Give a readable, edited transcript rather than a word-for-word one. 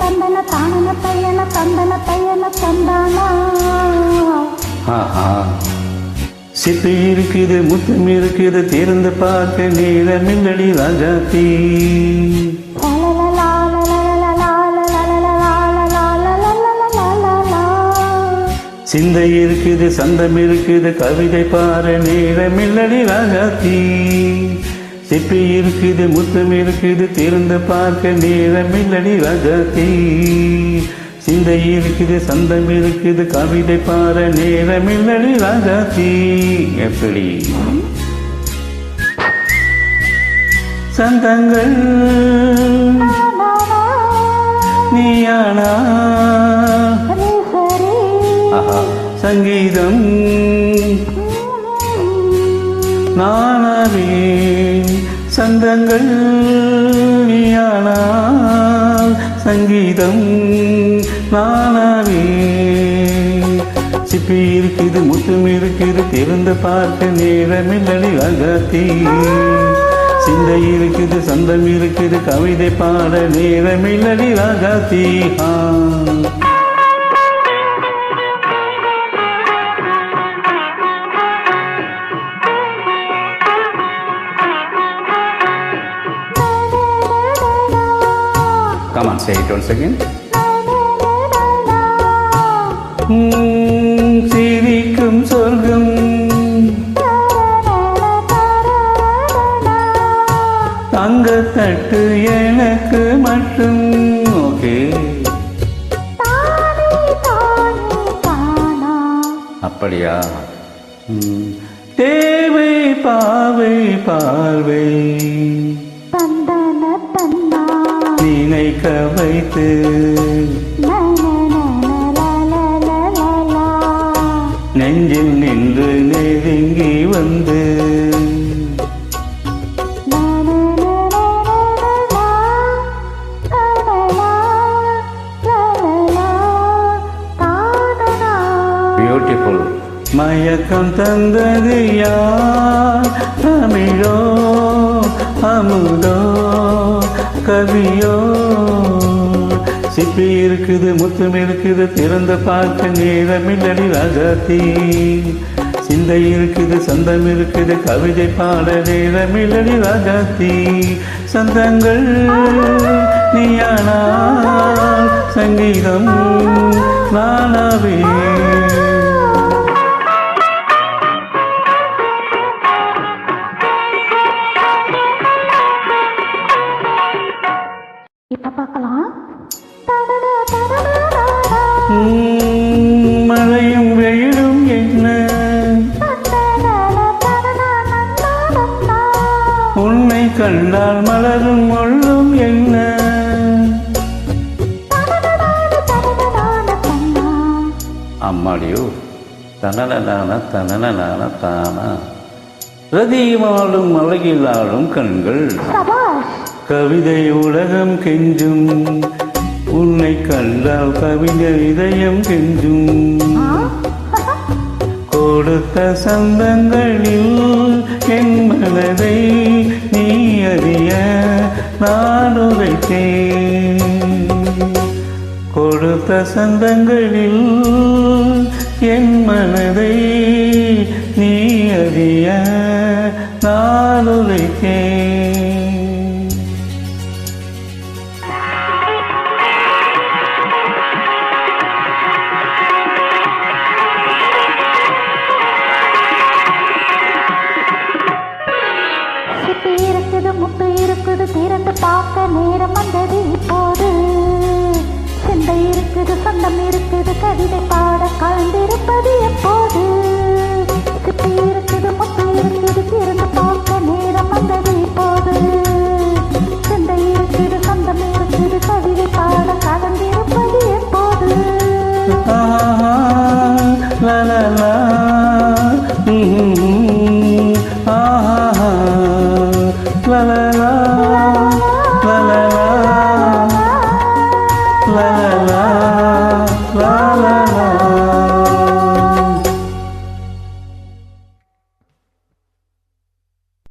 தந்தன தானன தையன தந்தன தையன தந்தானா. சிப்பி இருக்குது முத்தம் இருக்குது திறந்து பார்க்க நீளமில்லடி ராஜாத்தி. சிந்தை இருக்குது சந்தம் இருக்குது கவிதை பாரு நீளமில்லடி ராஜாத்தி. சிப்பி இருக்குது முத்தம் இருக்குது திறந்து பார்க்க நீளமில்லடி ராஜாத்தி. சிந்தை இருக்குது சந்தம் இருக்குது கவிதை பாரு நேரமில்லடி ராஜாத்தி. எப்படி சந்தங்கள் நீயானா சங்கீதம் நானாவே. சந்தங்கள் நீயானா சங்கீதம் நானாவே. சிப்பி இருக்குது முத்தம் இருக்குது திறந்து பார்க்க நேரமில்லடி ராஜாத்தி. சிந்தை இருக்குது சந்தம் இருக்குது கவிதை பாட நேரமில்லடி Rajathi. Come on, say it once again. சிரிக்கும் சொர்க்கம் தங்கத்தட்டு எனக்கு மட்டும். ஓகே அப்படியா? தேவை பாவை பார்வை நினைக்க வைத்து நெஞ்சில் நின்று நெருங்கி வந்து பியூட்டிஃபுல். மயக்கம் தந்தது யார்? தமிழோ அமுதோ கவியோ? சிப்பி இருக்குது முத்தம் இருக்குது திறந்த பார்க்க நேரமில்லடி ராஜாத்தி. சிந்தை இருக்குது சந்தம் இருக்குது கவிதை பாட நேரமில்லடி ராஜாத்தி. சந்தங்கள் நீயானா சங்கீதம் நானாவே. இப்ப பார்க்கலாம். மழையும் வெயிலும் என்ன உன்னை கண்டால் மலரும் முள்ளும் என்ன? அம்மாடியோ தனனனான தனனனான தானா. ரதியுமாளும் அழகிலாளும் கண்கள் கவிதை உலகம் கெஞ்சும். உன்னை கண்டால் கவிதை இதயம் கெஞ்சும். கொடுத்த சந்தங்களில் என் மனதை நீ அறிய நான் உரைத்தேன். கொடுத்த சந்தங்களில் என் மனதை நீ அறிய நான் உரைத்தேன். முத்து இருக்குது திறந்து பார்க்க நேரம் வந்தது இப்போது. சிந்தை இருக்குது சொந்தம் இருக்குது கவிதை பாட கலந்திருப்பது எப்போது. சிப்பி இருக்குது முத்து இருக்குது திறந்து பார்க்க நேரம் வந்தது இப்போது. சிந்தை இருக்குது சொந்தம் இருக்குது கவிதை பாட கலந்திருப்பது எப்போது. la la la